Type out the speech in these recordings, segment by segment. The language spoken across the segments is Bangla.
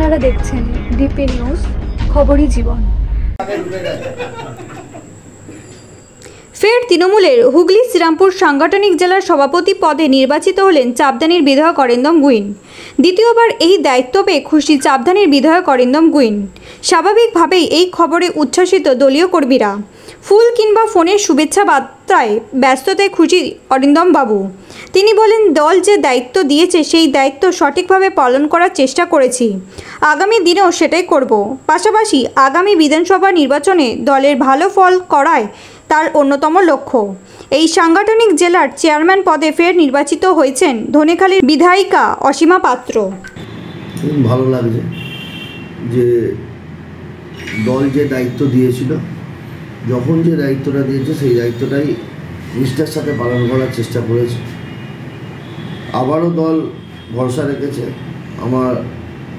আপনারা দেখছেন ডিপি নিউজ, খবরই জীবন। ফের তৃণমূলের হুগলি শ্রীরামপুর সাংগঠনিক জেলার সভাপতি পদে নির্বাচিত হলেন চাপদানির বিধায়ক অরিন্দম গুইন। দ্বিতীয়বার এই দায়িত্ব পেয়ে খুশি চাপদানির বিধায়ক অরিন্দম গুইন। স্বাভাবিকভাবেই এই খবরে উচ্ছ্বসিত দলীয় কর্মীরা। ফুল কিংবা ফোনের শুভেচ্ছা বার্তায় ব্যস্ততায় খুশি অরিন্দম বাবু। তিনি বলেন, দল যে দায়িত্ব দিয়েছে সেই দায়িত্ব সঠিকভাবে পালন করার চেষ্টা করেছি, আগামী দিনেও সেটাই করব। পাশাপাশি আগামী বিধানসভা নির্বাচনে দলের ভালো ফল করায় তার অন্যতম লক্ষ্য। এই সাংগঠনিক জেলার চেয়ারম্যান পদে ফের নির্বাচিত হয়েছেন ধনেখালির বিধায়িকা অসীমা পাত্র। খুব ভালো লাগছে যে দল যে দায়িত্ব দিয়েছিল, যখন যে দায়িত্বটা দিয়েছে সেই দায়িত্বটাই নিষ্ঠার সাথে পালন করার চেষ্টা করেছে। আবারও দল ভরসা রেখেছে আমার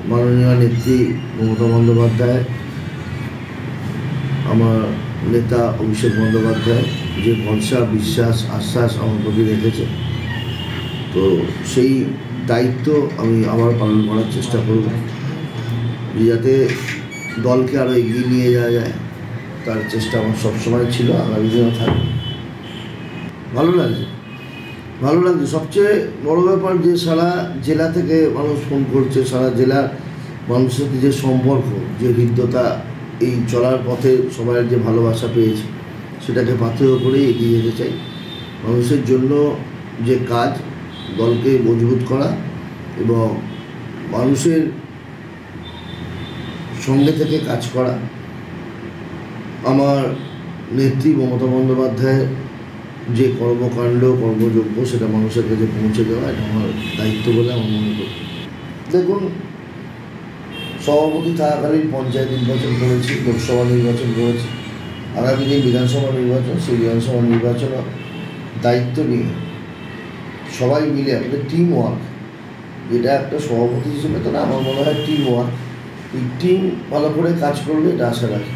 মাননীয় নেত্রী মমতা বন্দ্যোপাধ্যায়, আমার নেতা অভিষেক বন্দ্যোপাধ্যায় যে ভরসা, বিশ্বাস, আশ্বাস আমার প্রতি রেখেছে। তো সেই দায়িত্ব আমি আবার পালন করার চেষ্টা করব, যাতে দলকে আরও এগিয়ে নিয়ে যাওয়া যায়। তার চেষ্টা আমার সবসময় ছিল, আগামী দিনও থাকবে। ভালো লাগছে। সবচেয়ে বড় ব্যাপার যে সারা জেলা থেকে মানুষ ফোন করছে, সারা জেলার মানুষের সাথে যে সম্পর্ক, যে হৃদ্যতা, এই চলার পথে সবাই যে ভালোবাসা পেয়েছে, সেটাকে পাথেয় করেই এগিয়ে যেতে চাই। মানুষের জন্য যে কাজ, দলকে মজবুত করা এবং মানুষের সঙ্গে থেকে কাজ করা, আমার নেত্রী মমতা বন্দ্যোপাধ্যায়ের যে কর্মকাণ্ড, কর্মযোগ্য, সেটা মানুষের কাছে পৌঁছে দেওয়া, এটা আমার দায়িত্ব বলে আমার মনে করি। দেখুন, সভাপতি থাকাকালীন পঞ্চায়েত নির্বাচন করেছি, লোকসভা নির্বাচন করেছি, আগামী যে বিধানসভা নির্বাচন, সেই বিধানসভা নির্বাচন দায়িত্ব নিয়ে সবাই মিলে আমাদের টিম ওয়ার্ক, যেটা একটা সভাপতি হিসেবে তো না, আমার মনে হয় টিম ওয়ার্ক, এই টিম ভালো করে কাজ করলে এটা আশা রাখি।